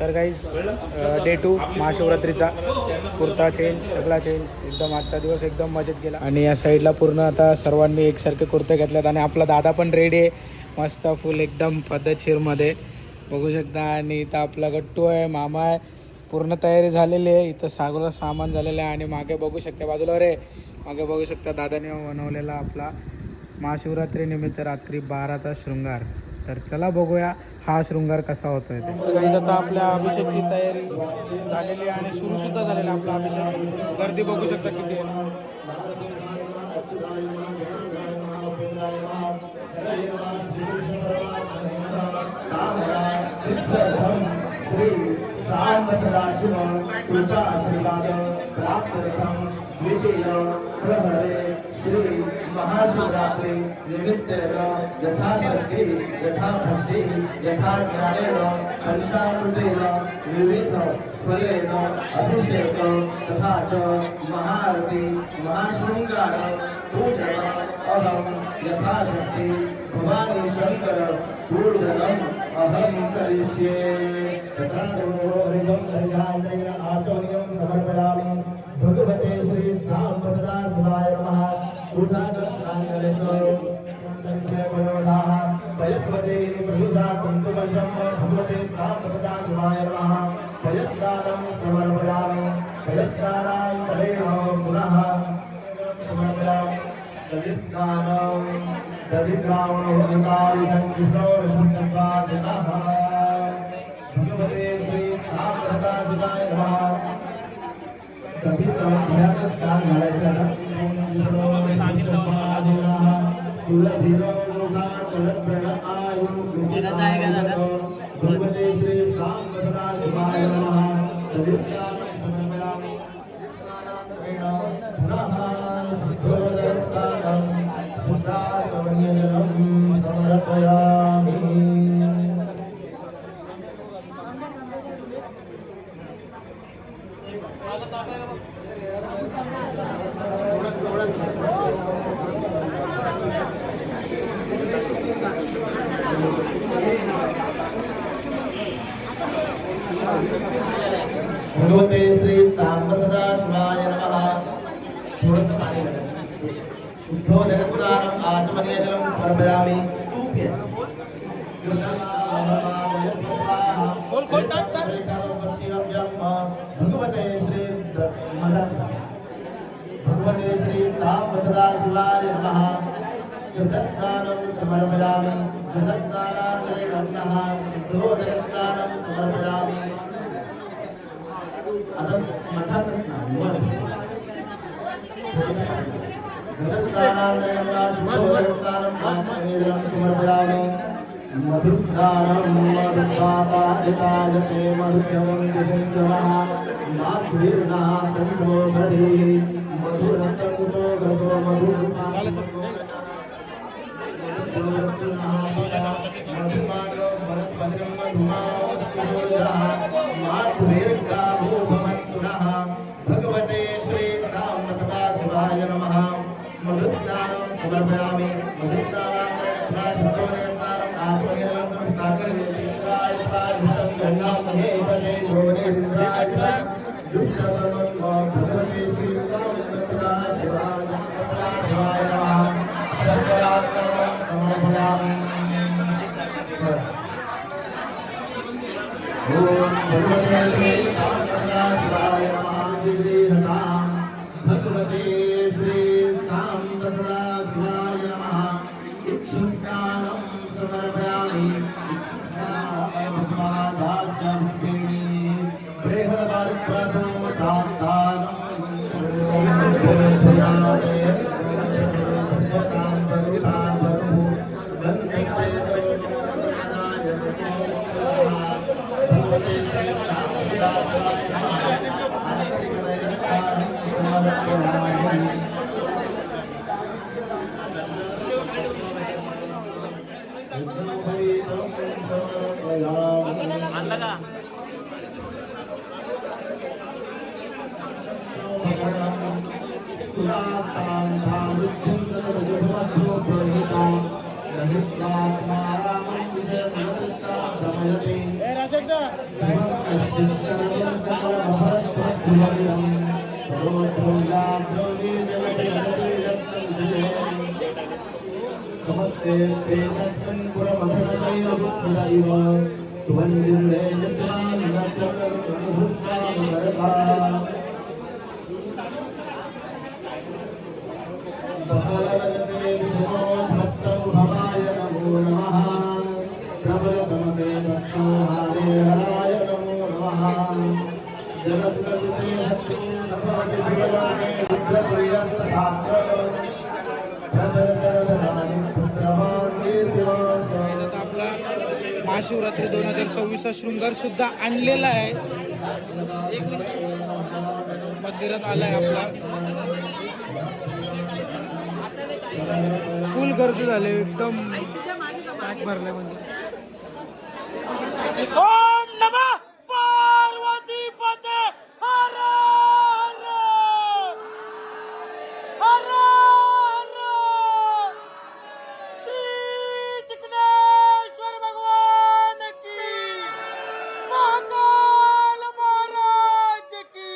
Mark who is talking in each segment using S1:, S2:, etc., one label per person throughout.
S1: तर guys day 2 महाशिवरात्रीचा kurta change, सगळा change, एकदम आजचा दिवस एकदम मजेत गेला. आणि या साईडला पूर्ण आता सर्वांनी एकसारखे कुर्ते घेतलेत आणि आपला दादा पण रेडी आहे मस्त फुल एकदम पद्धतशीरमध्ये बघू शकता. आणि इथं आपला गट्टू आहे, मामा आहे, पूर्ण तयारी झालेली आहे. इथं सगळं सामान झालेलं आहे आणि मागे बघू शकता बाजूला रे मागे बघू शकता दादाने बनवलेला आपला महाशिवरात्रीनिमित्त रात्री 12चा शृंगार. तर चला बघूया हा शृंगार कसा होतोय ते. गाईज आता आपल्या अभिषेकची तयारी झालेली आहे आणि सुरू सुद्धा झालेला आपला अभिषेक. गर्दी बघू शकता किती आहे.
S2: श्री महाशिवरात्रि निमित्त यथाशक्ति यथाभक्ति यथा ज्ञानेन पंचामृतेन विविध फलेन अभिषेक तथा च महाआरती महाशृंगार पूजन अहं यथाशक्ति भवानी शंकर पूजनम् अहं करिष्ये. आचमनीयं समर्पयामि. भगवते श्री सांब सदा शिवाय नमः. पयस्पते प्रभुषा सन्तुवशं भगवते सांब सदा शिवाय नमः. पयस्दानं समर्पयामि. पयस्दानान्तरेण पुनः समर्पयामि. पयस्दानं दधिद्रावणोदकारितं किशोरशस्त्रपादिनः. भगवते श्री सांब सदा शिवाय नमः. कभी ध्यानस्थान घालायचं भगवते श्री सांब सदा शिवाय नमः. समर्पयामि. भगवते श्री सांब सदा शिवाय नमः. थोडंसं पाणी शुद्धो जगस्नानम् आचमनीयजलं समर्पयामि. भगवते श्री भगवते श्री सांब सदा शिवाय नमः. जगस्नानं समर्पयामि. जगस्नानान्तरेण शुद्धो जगस्नानं समर्पयामि. आता मठाचं स्नान समर्पयामि. मधुस्नानं मधुपापादितायते मधुर्यमन्दिरः माधुर्यः सन्तो मधि मधुरसंतो गतो भगवते श्री सांब सदा शिवाय नमः. मधुस्नानं समर्पयामि. भगवते श्री सांब सदा शिवाय नमः. समर्पयामि. भगवते श्री सांब सदा शिवाय नमः. भगवते श्री सांब सदा शिवाय नमः. इक्षुस्नानं समर्पयामि. नमस्ते ते तस्मिन् पुरमधनदैव दुःखदैव सुवन्दिन्दे यज्ञाननत्रकर्तृभूतानुकरता बहलगते विष्णोद्भक्तमुभवाय नमो नमः प्रबलतमसे दक्षोहारे हराय नमो नमः जगद्गते हत्ते नभवति शिवगाने रुद्रप्रियस्तथात्र
S1: आपला महाशिवरात्री 2026 शृंगार सुद्धा आणलेला आहे. मंदिरात आलाय आपला. फुल गर्दी झाले एकदम पॅक भरले म्हणजे. ओम नमः पार्वती पते हर हर हर श्री चिकनेश्वर भगवान की महाकाल महाराज की.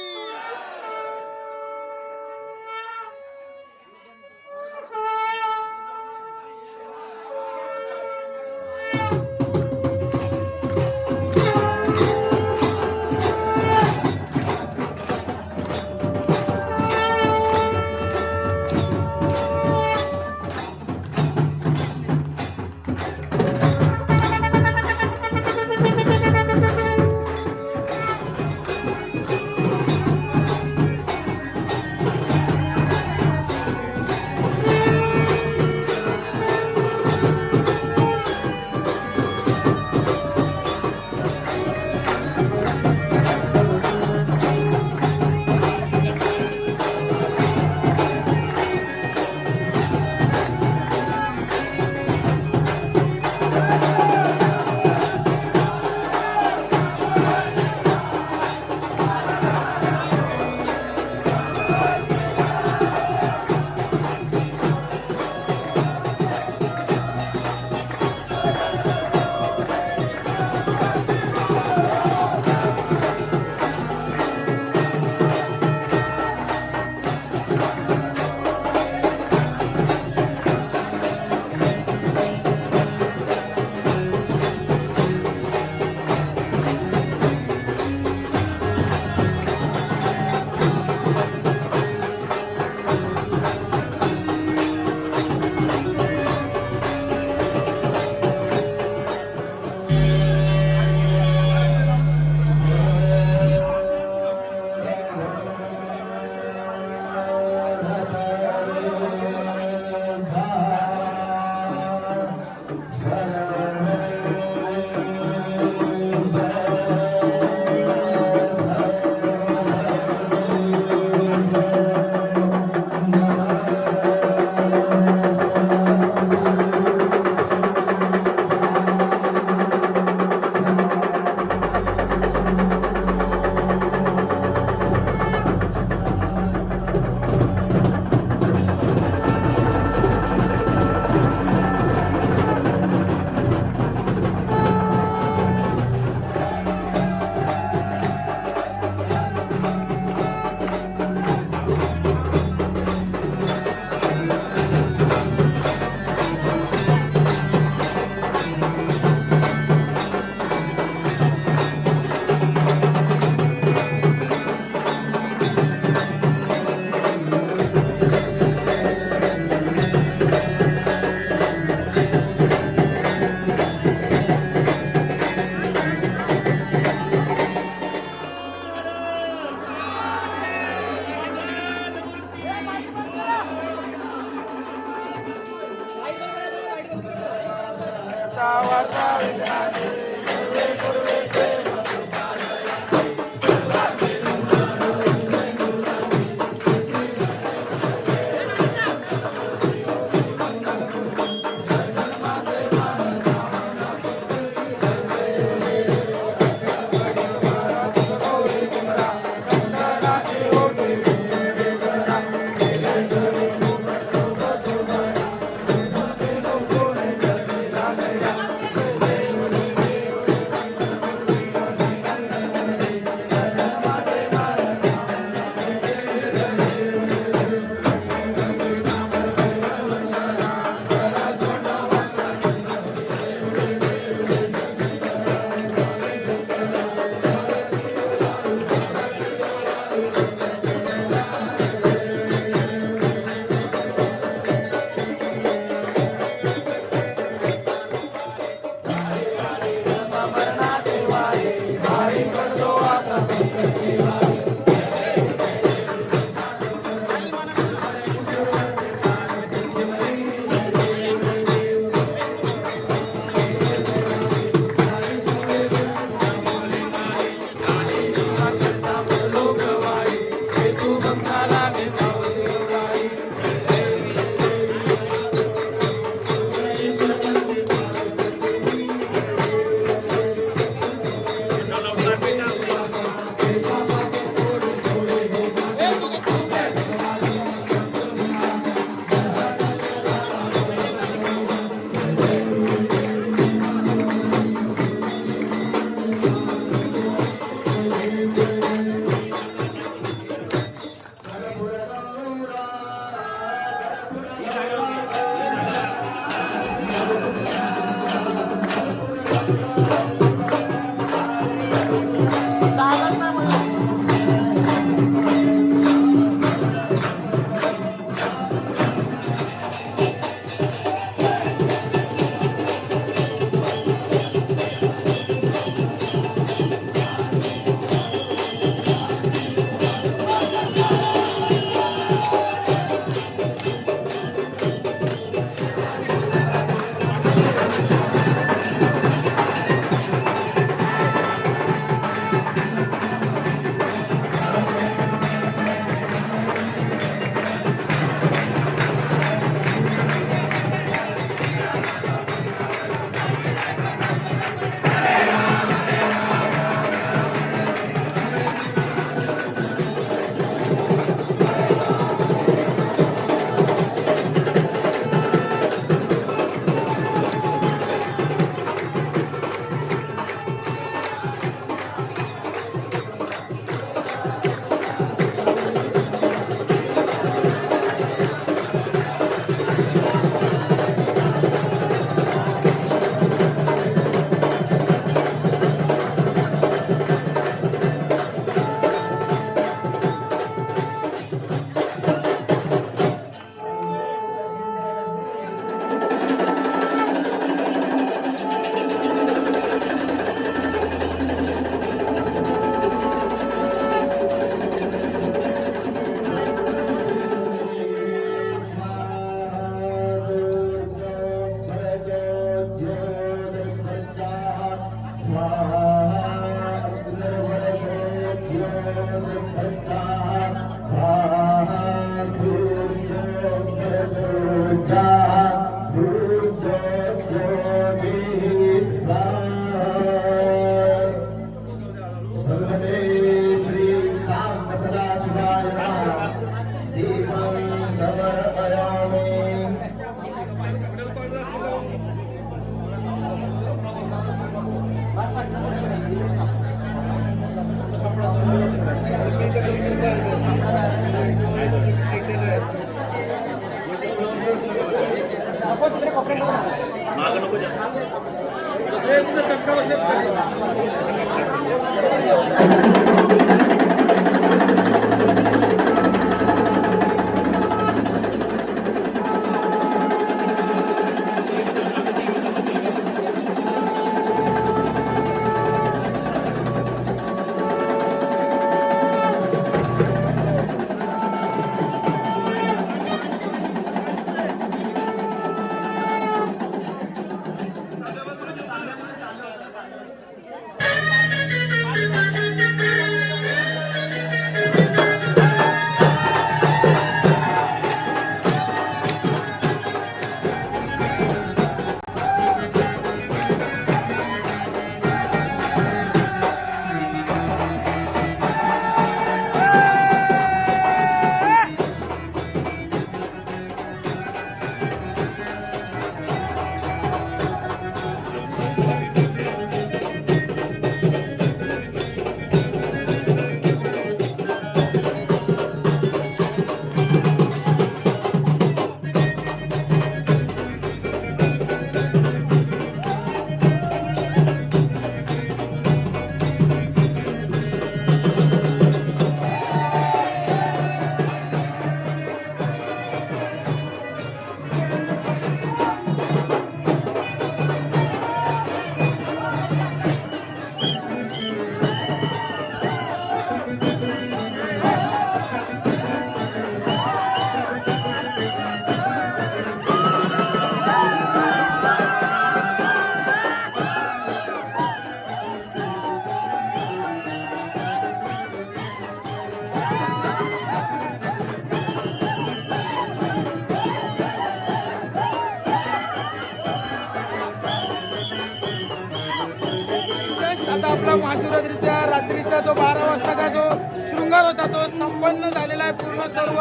S1: आता आपला महाशिवरात्रीच्या रात्रीचा जो 12 वाजताचा जो शृंगार होता तो संपन्न झालेला आहे. पूर्ण सर्व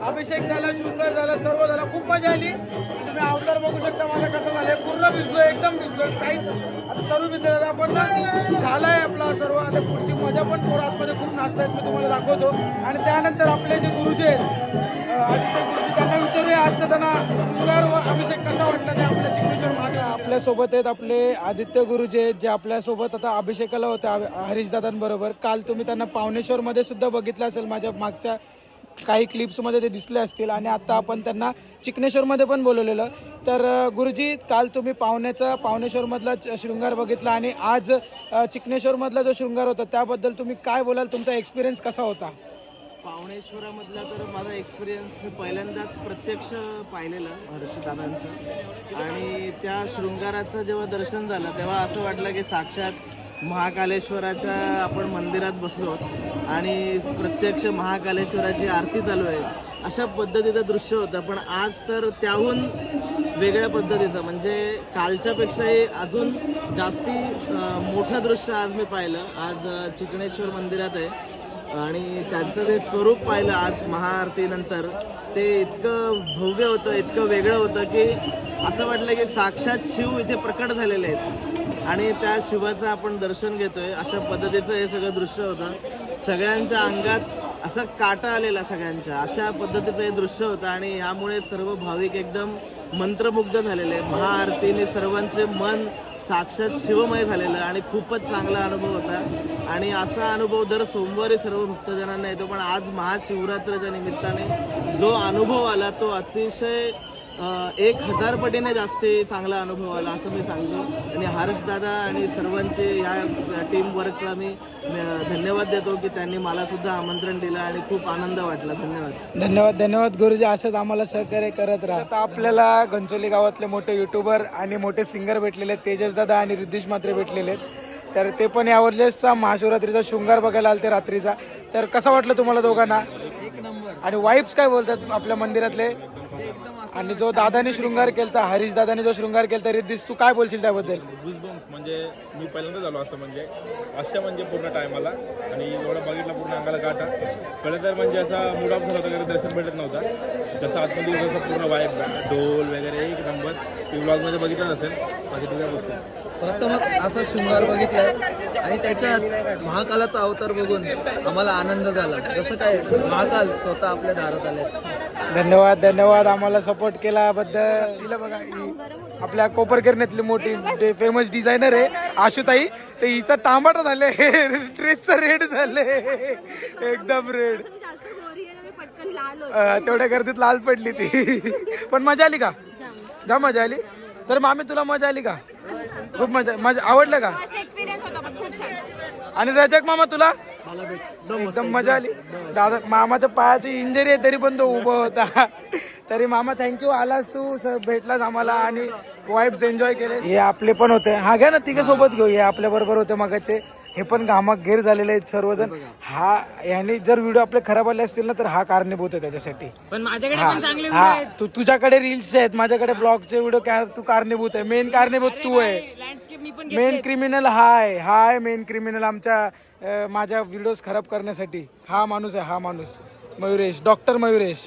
S1: अभिषेक झाला, शृंगार झाला, सर्व झाला. खूप मजा आली. तुम्ही अवतार बघू शकता माझा कसं झालंय. पूर्ण भिजलोय, एकदम भिजलोय. काहीच आता सर्व भिजलेलं आपण झालाय आपला सर्व. आता पुढची मजा पण पोरं आतमध्ये खूप नाचतायत, मी तुम्हाला दाखवतो. आणि त्यानंतर आपले जे गुरुजी आहेत आदित्य गुरुजी, त्यांना विचारूया आजचा त्यांना शृंगार व अभिषेक कसा वाटला ते आपल्या चिखलेश्वर महादेव. आपल्यासोबत आहेत आपले आदित्य गुरुजी आहेत जे आपल्यासोबत आता अभिषेकाला होते हरीशदादांबरोबर. काल तुम्ही त्यांना पावणेश्वरमध्ये सुद्धा बघितलं असेल, माझ्या मागच्या काही क्लिप्समध्ये ते दिसले असतील. आणि आता आपण त्यांना चिखनेश्वरमध्ये पण बोलवलेलं. तर गुरुजी, काल तुम्ही पावणेश्वरमधला शृंगार बघितला आणि आज चिखनेश्वरमधला जो शृंगार होता त्याबद्दल तुम्ही काय बोलाल? तुमचा एक्सपिरियन्स कसा होता?
S3: पावणेश्वरामधला तर माझा एक्सपिरियन्स मी पहिल्यांदाच प्रत्यक्ष पाहिलेलं हर्षदादांचं. आणि त्या शृंगाराचं जेव्हा दर्शन झालं तेव्हा असं वाटलं की साक्षात महाकालेश्वराच्या आपण मंदिरात बसलो आणि प्रत्यक्ष महाकालेश्वराची आरती चालू आहे अशा पद्धतीचं दृश्य होतं. पण आज तर त्याहून वेगळ्या पद्धतीचं, म्हणजे कालच्यापेक्षाही अजून जास्ती मोठं दृश्य आज मी पाहिलं. आज चिखनेश्वर मंदिरात आहे आणि त्यांचं ते स्वरूप पाहिलं आज महाआरतीनंतर. ते इतकं भव्य होतं, इतकं वेगळं होतं की असं वाटलं की साक्षात शिव इथे प्रकट झालेले आहेत आणि त्या शिवाचं आपण दर्शन घेतोय. अशा पद्धतीचं हे सगळं दृश्य होतं. सगळ्यांच्या अंगात असं काटा आलेला, सगळ्यांच्या अशा पद्धतीचं हे दृश्य होतं. आणि ह्यामुळे सर्व भाविक एकदम मंत्रमुग्ध झालेले. महाआरतीने सर्वांचे मन साक्षात शिवमय झालेलं आणि खूपच चांगला अनुभव होता. आणि असा अनुभव दर सोमवारी सर्व भक्तजनांना येतो, पण आज महाशिवरात्रीच्या निमित्ताने जो अनुभव आला तो अतिशय 1000 पटीने जास्ती चांगला अनुभव आला असं मी सांगतो. आणि हर्षदादा आणि सर्वांचे ह्या टीम वर्कला मी धन्यवाद देतो की त्यांनी मला सुद्धा आमंत्रण दिलं आणि खूप आनंद वाटला. धन्यवाद.
S1: धन्यवाद. धन्यवाद गुरुजी. असंच आम्हाला सहकार्य करत राहा. आता आपल्याला घनसोली गावातले मोठे युट्यूबर आणि मोठे सिंगर भेटलेले आहेत. तेजस दादा आणि रिद्धेश मात्रे भेटलेले आहेत. तर ते पण यावरचा महाशिवरात्रीचा शृंगार बघायला आलते रात्रीचा. तर कसं वाटलं तुम्हाला दोघांना?
S3: एक नंबर.
S1: आणि वाईब्स काय बोलतात आपल्या मंदिरातले? आणि जो दादाने शृंगार केलता, हरीश दादाने जो शृंगार केलता, रिद्धेश तू काय बोलशील त्याबद्दल?
S4: गुजबम्स म्हणजे मी पहिल्यांदा झालो असं म्हणजे पूर्ण टायमाला. आणि एवढं बघितलं पूर्ण अंगाला काटा. पहिलं तर म्हणजे असा मूड ऑफ झाला होता, वगैरे दर्शन भेटत नव्हता. जसं आतमध्ये जसं पूर्ण वाईब, ढोल वगैरे एक नंबर. ती ब्लॉगमध्ये बघितलं नसेल, बाकी तुझ्या गोष्टी.
S3: प्रथमच असा शृंगार बघितला आणि त्याच्यात महाकालाचा अवतार बघून आम्हाला आनंद झाला. जसं काय महाकाल स्वतः आपल्या दारात आले.
S1: धन्यवाद धन्यवाद आम्हाला सपोर्ट केल्याबद्दल. तिला बघा ही आपल्या कोपरगिरण्यातली मोठी फेमस डिझायनर आहे आशुताई. तर हिचा टामाटा झाले ड्रेसचा रेड झाले एकदम रेड. तेवढ्या गर्दीत लाल पडली ती. पण मजा आली का? जा मजा आली. तर मामी तुला मजा आली का? खूप मजा आवडलं का? आणि रजक मामा तुला? एकदम मजा आली. दादा मामाच्या पायाची इंजरी आहे तरी पण तो उभा होता. तरी मामा थँक्यू आलास तू भेटलास आम्हाला आणि वाईब्स एन्जॉय केले. हे आपले पण होते. हा घ्या ना तिघे सोबत घेऊ. हे आपल्या बरोबर होते मगाचे. हे पण घामाक घेर झालेले आहेत सर्वजण. हा याने जर व्हिडिओ आपले खराब आले असतील ना तर हा कारणीभूत आहे त्याच्यासाठी.
S5: पण माझ्याकडे पण चांगले
S1: हा तुझ्याकडे रील्स आहेत माझ्याकडे ब्लॉगचे व्हिडिओ. तू कारणीभूत आहे. मेन कारणीभूत तू आहे.
S5: लँडस्केप मी पण
S1: मेन क्रिमिनल हा आहे मेन क्रिमिनल आमच्या माझ्या व्हिडिओज खराब करण्यासाठी. हा माणूस आहे. हा माणूस मयुरेश, डॉक्टर मयुरेश.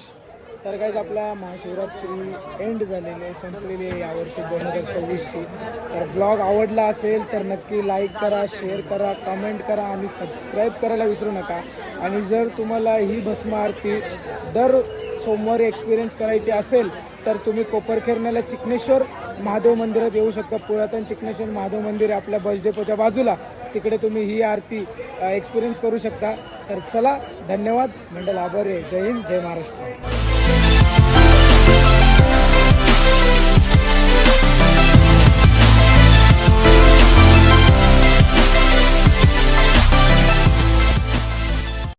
S1: तर काहीच आपला महाशिवरात्री एंड झालेली आहे, संपलेली आहे यावर्षी 2026ची. तर ब्लॉग आवडला असेल तर नक्की लाईक करा, शेअर करा, कमेंट करा आणि सबस्क्राईब करायला विसरू नका. आणि जर तुम्हाला ही भस्म आरती दर सोमवारी एक्सपिरियन्स करायची असेल तर तुम्ही कोपरखेरण्याला चिकनेश्वर महादेव मंदिरात येऊ शकता. पुरातन चिकनेश्वर महादेव मंदिर आहे आपल्या बस डेपोच्या बाजूला. तिकडे तुम्ही ही आरती एक्सपिरियन्स करू शकता. तर चला धन्यवाद. मंडळ आभारी आहे. जय हिंद, जय महाराष्ट्र.